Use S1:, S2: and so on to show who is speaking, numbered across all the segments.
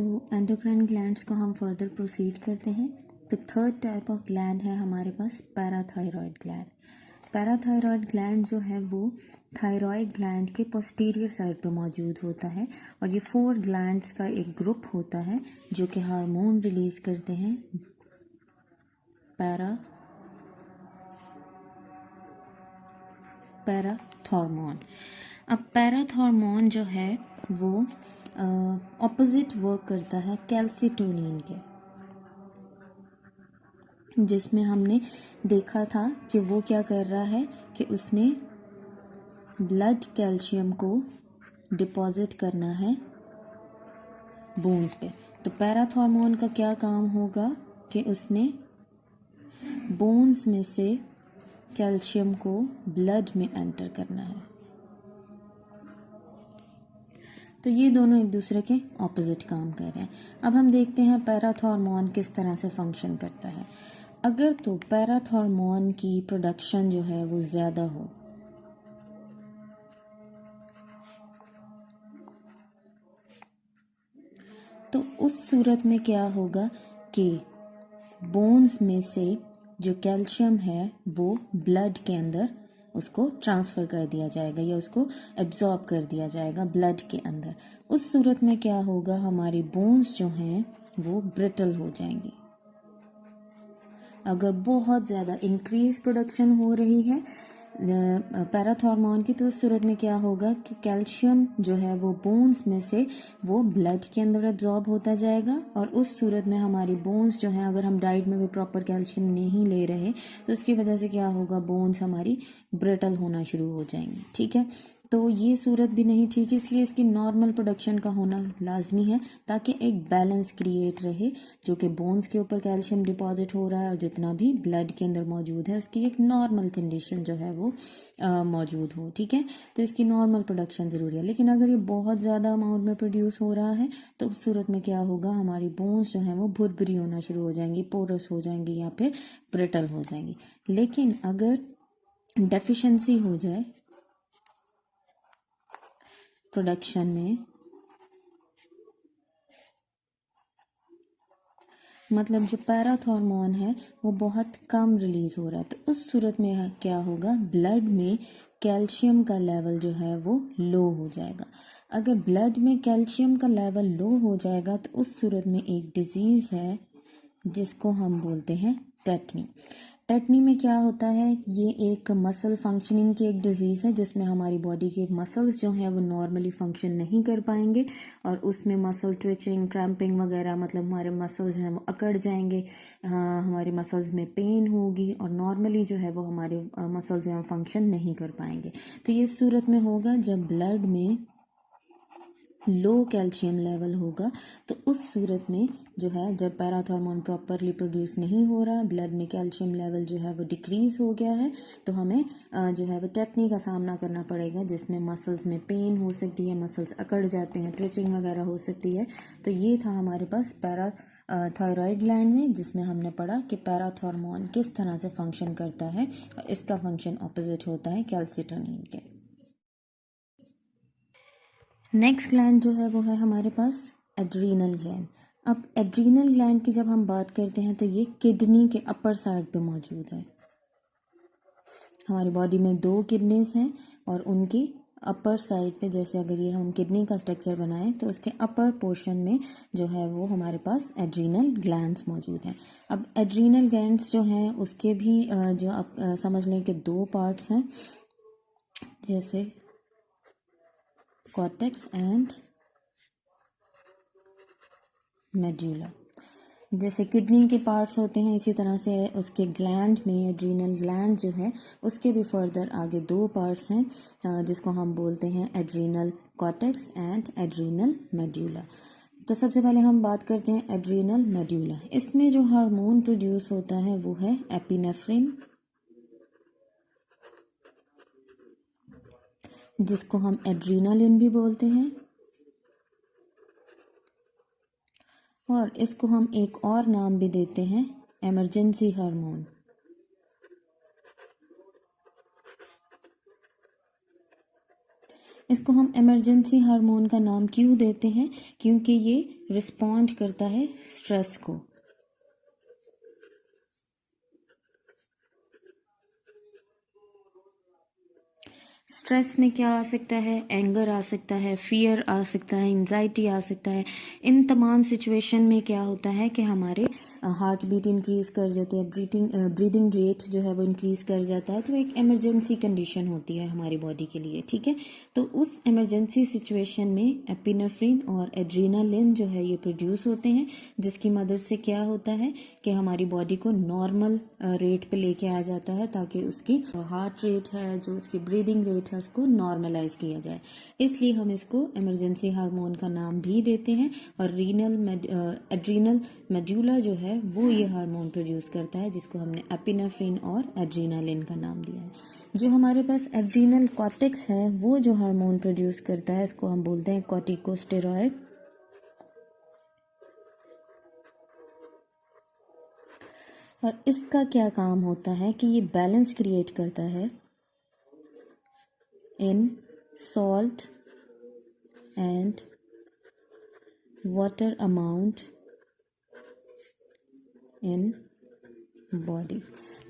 S1: तो endocrine glands को हम फर्दर प्रोसीड करते हैं। तो थर्ड टाइप ऑफ ग्लैंड है हमारे पास पैराथायरॉयड ग्लैंड। पैराथायरॉयड ग्लैंड जो है वो थायरॉयड ग्लैंड के पोस्टीरियर साइड पे मौजूद होता है और ये 4 ग्लैंड्स का एक ग्रुप होता है जो कि हार्मोन रिलीज करते हैं पैराथॉर्मोन। अब पैराथॉर्मोन जो है वो ऑपोजिट वर्क करता है कैल्सिटोनिन के, जिसमें हमने देखा था कि वो क्या कर रहा है कि उसने ब्लड कैल्शियम को डिपॉजिट करना है बोन्स पे। तो पैराथॉर्मोन का क्या काम होगा कि उसने बोन्स में से कैल्शियम को ब्लड में एंटर करना है। तो ये दोनों एक दूसरे के ऑपोजिट काम कर रहे हैं। अब हम देखते हैं पैराथॉर्मोन किस तरह से फंक्शन करता है। अगर तो पैराथॉर्मोन की प्रोडक्शन जो है वो ज़्यादा हो तो उस सूरत में क्या होगा कि बोन्स में से जो कैल्शियम है वो ब्लड के अंदर उसको ट्रांसफ़र कर दिया जाएगा या उसको एब्जॉर्ब कर दिया जाएगा ब्लड के अंदर। उस सूरत में क्या होगा, हमारी बोन्स जो हैं वो ब्रिटल हो जाएंगी। अगर बहुत ज़्यादा इंक्रीज प्रोडक्शन हो रही है पैराथॉर्मोन की, तो उस सूरत में क्या होगा कि कैल्शियम जो है वो बोन्स में से वो ब्लड के अंदर एब्जॉर्ब होता जाएगा और उस सूरत में हमारी बोन्स जो हैं, अगर हम डाइट में भी प्रॉपर कैल्शियम नहीं ले रहे तो उसकी वजह से क्या होगा, बोन्स हमारी ब्रिटल होना शुरू हो जाएंगी। ठीक है, तो ये सूरत भी नहीं ठीक है, इसलिए इसकी नॉर्मल प्रोडक्शन का होना लाजमी है ताकि एक बैलेंस क्रिएट रहे, जो कि बोन्स के ऊपर कैल्शियम डिपॉजिट हो रहा है और जितना भी ब्लड के अंदर मौजूद है उसकी एक नॉर्मल कंडीशन जो है वो मौजूद हो। ठीक है, तो इसकी नॉर्मल प्रोडक्शन ज़रूरी है। लेकिन अगर ये बहुत ज़्यादा अमाउंट में प्रोड्यूस हो रहा है तो उस सूरत में क्या होगा, हमारी बोन्स जो हैं वो भुरभुरी होना शुरू हो जाएंगी, पोरस हो जाएंगी या फिर ब्रिटल हो जाएंगी। लेकिन अगर डेफिशिएंसी हो जाए प्रोडक्शन में, मतलब जो पैराथॉर्मोन है वो बहुत कम रिलीज हो रहा है, तो उस सूरत में क्या होगा, ब्लड में कैल्शियम का लेवल जो है वो लो हो जाएगा। अगर ब्लड में कैल्शियम का लेवल लो हो जाएगा तो उस सूरत में एक डिजीज़ है जिसको हम बोलते हैं टेटनी। टेटनी में क्या होता है, ये एक मसल फंक्शनिंग की एक डिज़ीज़ है जिसमें हमारी बॉडी के मसल्स जो हैं वो नॉर्मली फंक्शन नहीं कर पाएंगे और उसमें मसल ट्विचिंग, क्रैम्पिंग वगैरह, मतलब हमारे मसल्स जो हैं वो अकड़ जाएंगे, हमारे मसल्स में पेन होगी और नॉर्मली जो है वो हमारे मसल्स जो हैं फंक्शन नहीं कर पाएंगे। तो ये सूरत में होगा जब ब्लड में लो कैल्शियम लेवल होगा, तो उस सूरत में जो है, जब पैराथॉर्मोन प्रॉपरली प्रोड्यूस नहीं हो रहा, ब्लड में कैल्शियम लेवल जो है वो डिक्रीज हो गया है, तो हमें जो है वो टेटनी का सामना करना पड़ेगा, जिसमें मसल्स में पेन हो सकती है, मसल्स अकड़ जाते हैं, ट्विचिंग वगैरह हो सकती है। तो ये था हमारे पास थायराइड ग्लैंड में, जिसमें हमने पढ़ा कि पैराथॉर्मोन किस तरह से फंक्शन करता है और इसका फंक्शन ऑपोजिट होता है कैल्सिटोनिन के। नेक्स्ट ग्लैंड जो है वो है हमारे पास एड्रीनल ग्लैंड। अब एड्रीनल ग्लैंड की जब हम बात करते हैं तो ये किडनी के अपर साइड पे मौजूद है। हमारी बॉडी में 2 किडनीज हैं और उनकी अपर साइड पे, जैसे अगर ये हम किडनी का स्ट्रक्चर बनाएं तो उसके अपर पोर्शन में जो है वो हमारे पास एड्रीनल ग्लैंड्स मौजूद हैं। अब एड्रीनल ग्लैंड्स जो हैं उसके भी जो आप समझ लें कि 2 पार्ट्स हैं, जैसे कॉर्टेक्स एंड मेड्यूला। जैसे किडनी के पार्ट्स होते हैं, इसी तरह से उसके ग्लैंड में, एड्रीनल ग्लैंड जो है उसके भी फर्दर आगे 2 पार्ट्स हैं जिसको हम बोलते हैं adrenal cortex and adrenal medulla. तो सबसे पहले हम बात करते हैं एड्रीनल मेड्यूला। इसमें जो हार्मोन प्रोड्यूस होता है वो है एपिनेफ्रिन, जिसको हम एड्रीनालिन भी बोलते हैं, और इसको हम एक और नाम भी देते हैं इमरजेंसी हार्मोन। इसको हम इमरजेंसी हार्मोन का नाम क्यों देते हैं? क्योंकि ये रिस्पॉन्ड करता है स्ट्रेस को। स्ट्रेस में क्या आ सकता है? एंगर आ सकता है, फियर आ सकता है, एंजाइटी आ सकता है। इन तमाम सिचुएशन में क्या होता है कि हमारे हार्ट बीट इंक्रीज़ कर जाते हैं, ब्रीदिंग रेट जो है वो इंक्रीज़ कर जाता है। तो एक इमरजेंसी कंडीशन होती है हमारी बॉडी के लिए, ठीक है। तो उस इमरजेंसी सिचुएशन में एपिनेफ्रिन और एड्रेनालिन जो है ये प्रोड्यूस होते हैं, जिसकी मदद से क्या होता है कि हमारी बॉडी को नॉर्मल रेट पे लेके आ जाता है, ताकि उसकी हार्ट रेट है, जो उसकी ब्रीदिंग रेट है, उसको नॉर्मलाइज किया जाए। इसलिए हम इसको इमरजेंसी हार्मोन का नाम भी देते हैं। और एड्रीनल मेड्यूला जो है वो ये हार्मोन प्रोड्यूस करता है, जिसको हमने एपिनेफ्रिन और एड्रेनालिन का नाम दिया है। जो हमारे पास एड्रीनल कॉर्टेक्स है वो जो हार्मोन प्रोड्यूस करता है, इसको हम बोलते हैं कॉर्टिकोस्टेरॉइड। और इसका क्या काम होता है कि ये बैलेंस क्रिएट करता है इन salt and water amount in body.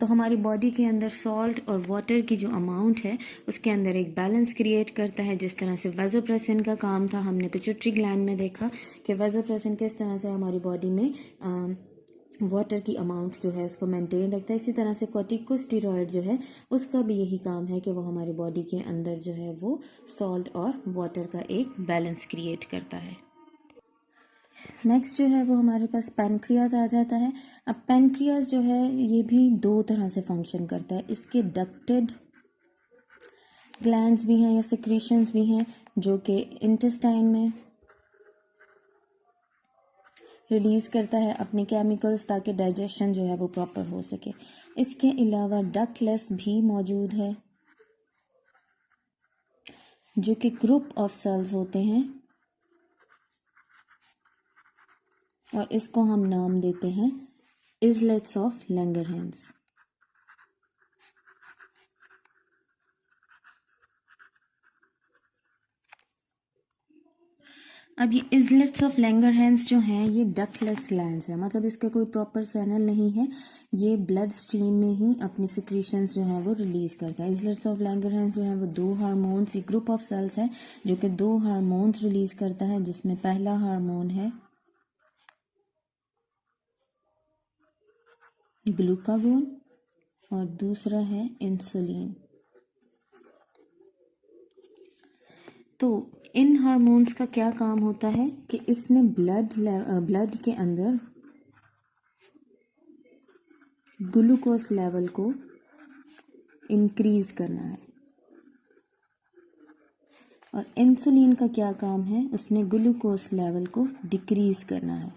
S1: तो हमारी बॉडी के अंदर सॉल्ट और वाटर की जो अमाउंट है उसके अंदर एक बैलेंस क्रिएट करता है। जिस तरह से वेसोप्रेसिन का काम था, हमने पिट्यूटरी ग्लैंड में देखा कि वेसोप्रेसिन किस तरह से हमारी बॉडी में वाटर की अमाउंट जो है उसको मेंटेन रखता है। इसी तरह से कॉर्टिकोस्टेरॉइड जो है उसका भी यही काम है कि वो हमारी बॉडी के अंदर जो है वो सॉल्ट और वाटर का एक बैलेंस क्रिएट करता है। नेक्स्ट जो है वो हमारे पास पैनक्रियाज आ जाता है। अब पैनक्रियाज जो है ये भी दो तरह से फंक्शन करता है। इसके डक्टेड ग्लैंड्स भी हैं या सिक्रीशंस भी हैं जो कि इंटेस्टाइन में रिलीज़ करता है अपने केमिकल्स, ताकि डाइजेशन जो है वो प्रॉपर हो सके। इसके अलावा डक्टलेस भी मौजूद है, जो कि ग्रुप ऑफ सेल्स होते हैं, और इसको हम नाम देते हैं इजलेट्स ऑफ लैंगरहैंस। अब ये इजलेट्स ऑफ लैंगरहैंस जो हैं ये डक्टलेस ग्लैंड्स हैं, मतलब इसका कोई प्रॉपर चैनल नहीं है। ये ब्लड स्ट्रीम में ही अपनी सिक्रीशंस जो हैं वो रिलीज़ करता है। इजलेट्स ऑफ लैंगरहैंस जो हैं वो दो हार्मोन्स, ये ग्रुप ऑफ सेल्स है जो कि दो हार्मोन्स रिलीज़ करता है, जिसमें पहला हार्मोन है ग्लूकागोन और दूसरा है इंसुलिन। तो इन हार्मोन्स का क्या काम होता है कि इसने ब्लड के अंदर ग्लूकोज लेवल को इंक्रीज करना है। और इंसुलिन का क्या काम है? उसने ग्लूकोज लेवल को डिक्रीज करना है।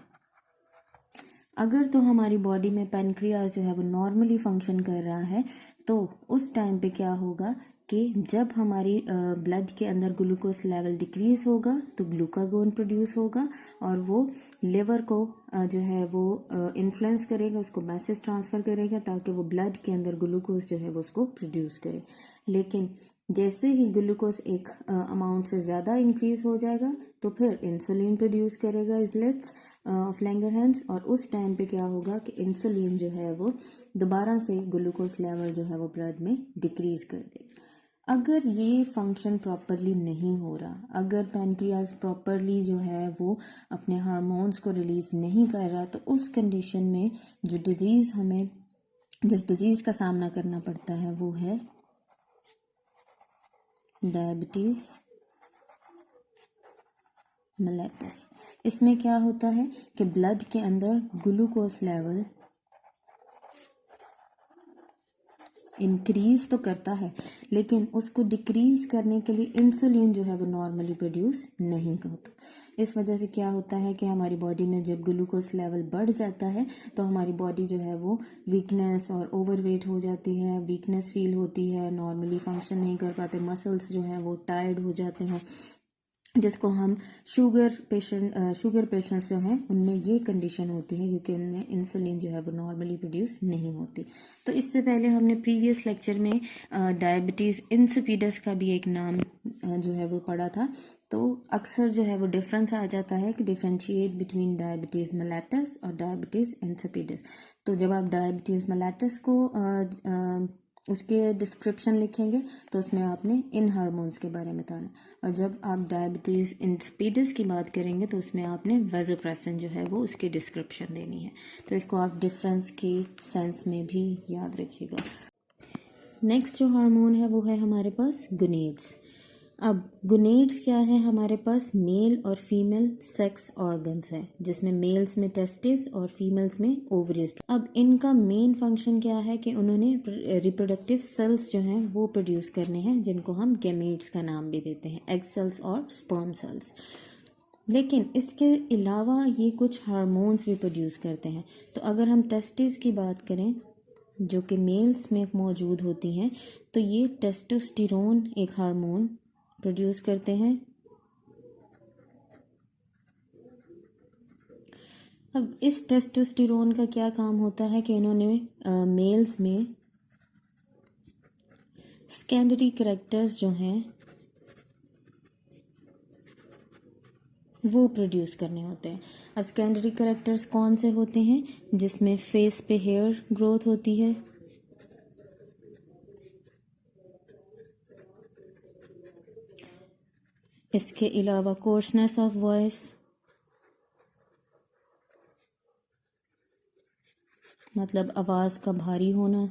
S1: अगर तो हमारी बॉडी में पैनक्रियाज जो है वो नॉर्मली फंक्शन कर रहा है, तो उस टाइम पे क्या होगा कि जब हमारी ब्लड के अंदर ग्लूकोज लेवल डिक्रीज होगा तो ग्लूकागोन प्रोड्यूस होगा, और वो लिवर को जो है वो इन्फ्लुएंस करेगा, उसको मैसेज ट्रांसफ़र करेगा ताकि वो ब्लड के अंदर ग्लूकोज जो है वो उसको प्रोड्यूस करे। लेकिन जैसे ही ग्लूकोज एक अमाउंट से ज़्यादा इंक्रीज़ हो जाएगा तो फिर इंसुलिन प्रोड्यूस करेगा इजलेट्स ऑफ लैंगरहैंस, और उस टाइम पे क्या होगा कि इंसुलिन जो है वो दोबारा से ग्लूकोज लेवल जो है वो ब्लड में डिक्रीज़ कर देगा। अगर ये फंक्शन प्रॉपरली नहीं हो रहा, अगर पैनक्रियाज प्रॉपरली जो है वो अपने हार्मोन्स को रिलीज़ नहीं कर रहा, तो उस कंडीशन में जो डिज़ीज़ हमें जिस डिज़ीज़ का सामना करना पड़ता है वो है डायबिटीज़ मेलिटस। इसमें क्या होता है कि ब्लड के अंदर ग्लूकोज लेवल इंक्रीज तो करता है, लेकिन उसको डिक्रीज करने के लिए इंसुलिन जो है वो नॉर्मली प्रोड्यूस नहीं होता। इस वजह से क्या होता है कि हमारी बॉडी में जब ग्लूकोज लेवल बढ़ जाता है तो हमारी बॉडी जो है वो वीकनेस और ओवरवेट हो जाती है, वीकनेस फील होती है, नॉर्मली फंक्शन नहीं कर पाते, मसल्स जो हैं वो टायर्ड हो जाते हैं। जिसको हम शुगर पेशेंट्स जो हैं उनमें ये कंडीशन होती है, क्योंकि उनमें इंसुलिन जो है वो नॉर्मली प्रोड्यूस नहीं होती। तो इससे पहले हमने प्रीवियस लेक्चर में डायबिटीज़ इंसिपिडस का भी एक नाम जो है वो पढ़ा था। तो अक्सर जो है वो डिफरेंस आ जाता है कि डिफ्रेंशिएट बिटवीन डायबिटीज़ मेलिटस और डायबिटीज़ इंसिपिडस। तो जब आप डायबिटीज़ मेलिटस को उसके डिस्क्रिप्शन लिखेंगे तो उसमें आपने इन हार्मोन्स के बारे में बताना, और जब आप डायबिटीज़ इंसिपिडस की बात करेंगे तो उसमें आपने वेज़ोप्रेसिन जो है वो उसकी डिस्क्रिप्शन देनी है। तो इसको आप डिफरेंस के सेंस में भी याद रखिएगा। नेक्स्ट जो हार्मोन है वो है हमारे पास गुनेड्स। अब गुनेड्स क्या है, हमारे पास मेल और फीमेल सेक्स ऑर्गन्स है, जिसमें मेल्स में टेस्टिस और फीमेल्स में ओवरीज। अब इनका मेन फंक्शन क्या है कि उन्होंने रिप्रोडक्टिव सेल्स जो हैं वो प्रोड्यूस करने हैं, जिनको हम गैमेट्स का नाम भी देते हैं, एग सेल्स और स्पर्म सेल्स। लेकिन इसके अलावा ये कुछ हार्मोन्स भी प्रोड्यूस करते हैं। तो अगर हम टेस्टिस की बात करें जो कि मेल्स में मौजूद होती हैं, तो ये टेस्टोस्टेरोन एक हार्मोन प्रोड्यूस करते हैं। अब इस टेस्टोस्टेरोन का क्या काम होता है कि इन्होंने मेल्स में सेकेंडरी कैरेक्टर्स जो हैं वो प्रोड्यूस करने होते हैं। अब सेकेंडरी कैरेक्टर्स कौन से होते हैं, जिसमें फेस पे हेयर ग्रोथ होती है, इसके अलावा कोर्सनेस ऑफ वॉइस, मतलब आवाज़ का भारी होना।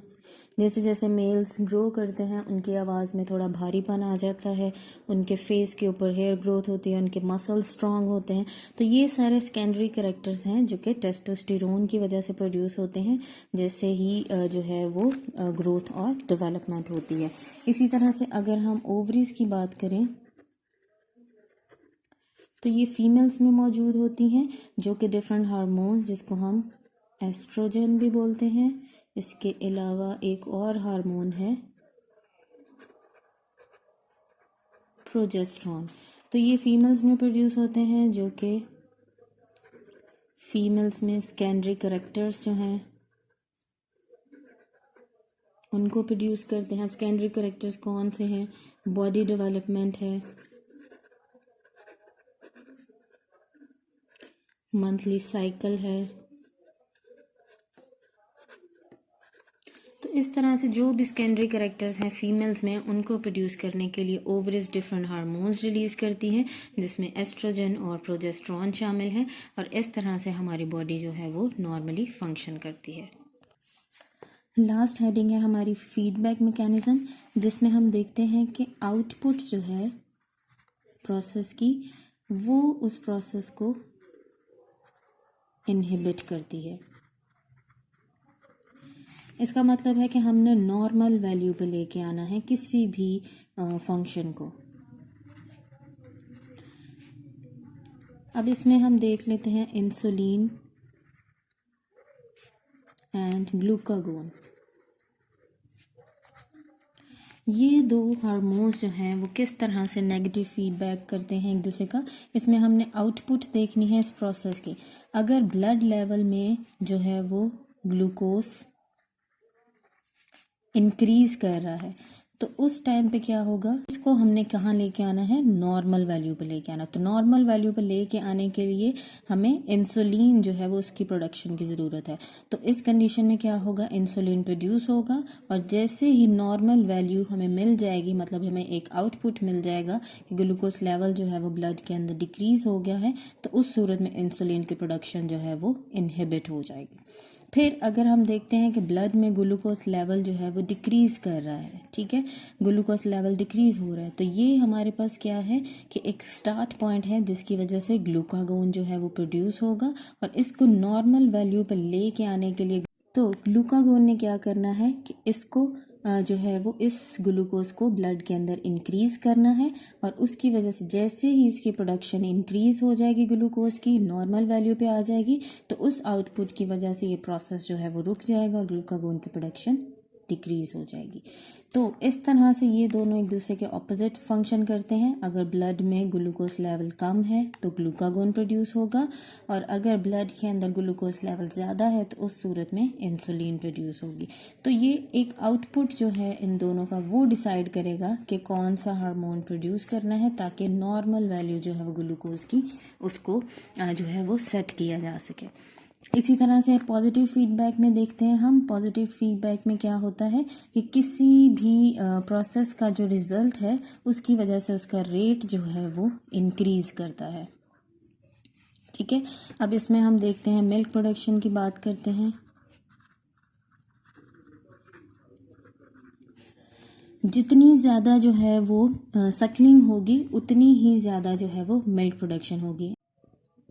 S1: जैसे जैसे मेल्स ग्रो करते हैं उनकी आवाज़ में थोड़ा भारीपन आ जाता है, उनके फेस के ऊपर हेयर ग्रोथ होती है, उनके मसल्स स्ट्रांग होते हैं। तो ये सारे सेकेंडरी कैरेक्टर्स हैं जो कि टेस्टोस्टेरोन की वजह से प्रोड्यूस होते हैं, जैसे ही जो है वो ग्रोथ और डेवलपमेंट होती है। इसी तरह से अगर हम ओवरीज की बात करें तो ये फीमेल्स में मौजूद होती हैं, जो कि डिफरेंट हार्मोन्स जिसको हम एस्ट्रोजन भी बोलते हैं। इसके अलावा एक और हार्मोन है प्रोजेस्टेरॉन। तो ये फीमेल्स में प्रोड्यूस होते हैं, जो कि फीमेल्स में सेकेंडरी कैरेक्टर्स जो हैं उनको प्रोड्यूस करते हैं। अब सेकेंडरी कैरेक्टर्स कौन से हैं, बॉडी डेवलपमेंट है, मंथली साइकिल है। तो इस तरह से जो भी सेकेंडरी कैरेक्टर्स हैं फीमेल्स में, उनको प्रोड्यूस करने के लिए ओवरीज डिफरेंट हार्मोन्स रिलीज़ करती हैं, जिसमें एस्ट्रोजन और प्रोजेस्टेरॉन शामिल हैं, और इस तरह से हमारी बॉडी जो है वो नॉर्मली फंक्शन करती है। लास्ट हेडिंग है हमारी फीडबैक मैकेनिज़्म, जिसमें हम देखते हैं कि आउटपुट जो है प्रोसेस की, वो उस प्रोसेस को इनहिबिट करती है। इसका मतलब है कि हमने नॉर्मल वैल्यू पे लेके आना है किसी भी फंक्शन को। अब इसमें हम देख लेते हैं इंसुलिन एंड ग्लूकागोन। ये दो हार्मोन्स जो हैं वो किस तरह से नेगेटिव फीडबैक करते हैं एक दूसरे का। इसमें हमने आउटपुट देखनी है इस प्रोसेस की। अगर ब्लड लेवल में जो है वो ग्लूकोज इंक्रीज कर रहा है तो उस टाइम पे क्या होगा, इसको हमने कहाँ लेके आना है, नॉर्मल वैल्यू पे लेके आना। तो नॉर्मल वैल्यू पे लेके आने के लिए हमें इंसुलिन जो है वो उसकी प्रोडक्शन की ज़रूरत है। तो इस कंडीशन में क्या होगा, इंसुलिन प्रोड्यूस होगा, और जैसे ही नॉर्मल वैल्यू हमें मिल जाएगी, मतलब हमें एक आउटपुट मिल जाएगा कि ग्लूकोज लेवल जो है वो ब्लड के अंदर डिक्रीज़ हो गया है, तो उस सूरत में इंसुलिन की प्रोडक्शन जो है वो इनहिबिट हो जाएगी। फिर अगर हम देखते हैं कि ब्लड में ग्लूकोज लेवल जो है वो डिक्रीज़ कर रहा है, ठीक है, ग्लूकोज लेवल डिक्रीज़ हो रहा है, तो ये हमारे पास क्या है कि एक स्टार्ट पॉइंट है जिसकी वजह से ग्लूकागोन जो है वो प्रोड्यूस होगा, और इसको नॉर्मल वैल्यू पर लेके आने के लिए तो ग्लूकागोन ने क्या करना है कि इसको जो है वो इस ग्लूकोज को ब्लड के अंदर इंक्रीज़ करना है, और उसकी वजह से जैसे ही इसकी प्रोडक्शन इंक्रीज़ हो जाएगी, ग्लूकोज की नॉर्मल वैल्यू पे आ जाएगी, तो उस आउटपुट की वजह से ये प्रोसेस जो है वो रुक जाएगा और ग्लूकागोन की प्रोडक्शन डिक्रीज़ हो जाएगी। तो इस तरह से ये दोनों एक दूसरे के ऑपोजिट फंक्शन करते हैं। अगर ब्लड में ग्लूकोज लेवल कम है तो ग्लूकागोन प्रोड्यूस होगा, और अगर ब्लड के अंदर ग्लूकोज लेवल ज़्यादा है तो उस सूरत में इंसुलिन प्रोड्यूस होगी। तो ये एक आउटपुट जो है इन दोनों का वो डिसाइड करेगा कि कौन सा हार्मोन प्रोड्यूस करना है, ताकि नॉर्मल वैल्यू जो है वो ग्लूकोज की उसको जो है वो सेट किया जा सके। इसी तरह से पॉजिटिव फीडबैक में देखते हैं हम। पॉजिटिव फीडबैक में क्या होता है कि किसी भी प्रोसेस का जो रिज़ल्ट है उसकी वजह से उसका रेट जो है वो इंक्रीज़ करता है। ठीक है, अब इसमें हम देखते हैं मिल्क प्रोडक्शन की बात करते हैं। जितनी ज़्यादा जो है वो सकलिंग होगी उतनी ही ज़्यादा जो है वो मिल्क प्रोडक्शन होगी।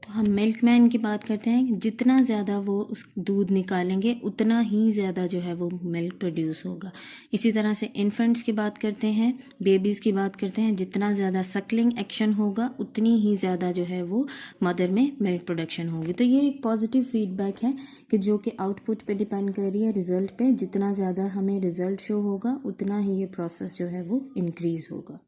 S1: तो हम मिल्कमैन की बात करते हैं, जितना ज़्यादा वो उस दूध निकालेंगे उतना ही ज़्यादा जो है वो मिल्क प्रोड्यूस होगा। इसी तरह से इन्फेंट्स की बात करते हैं, बेबीज़ की बात करते हैं, जितना ज़्यादा सकलिंग एक्शन होगा उतनी ही ज़्यादा जो है वो मदर में मिल्क प्रोडक्शन होगी। तो ये एक पॉजिटिव फीडबैक है कि जो कि आउटपुट पे डिपेंड कर रही है, रिज़ल्ट पे। जितना ज़्यादा हमें रिज़ल्ट शो होगा उतना ही ये प्रोसेस जो है वो इंक्रीज़ होगा।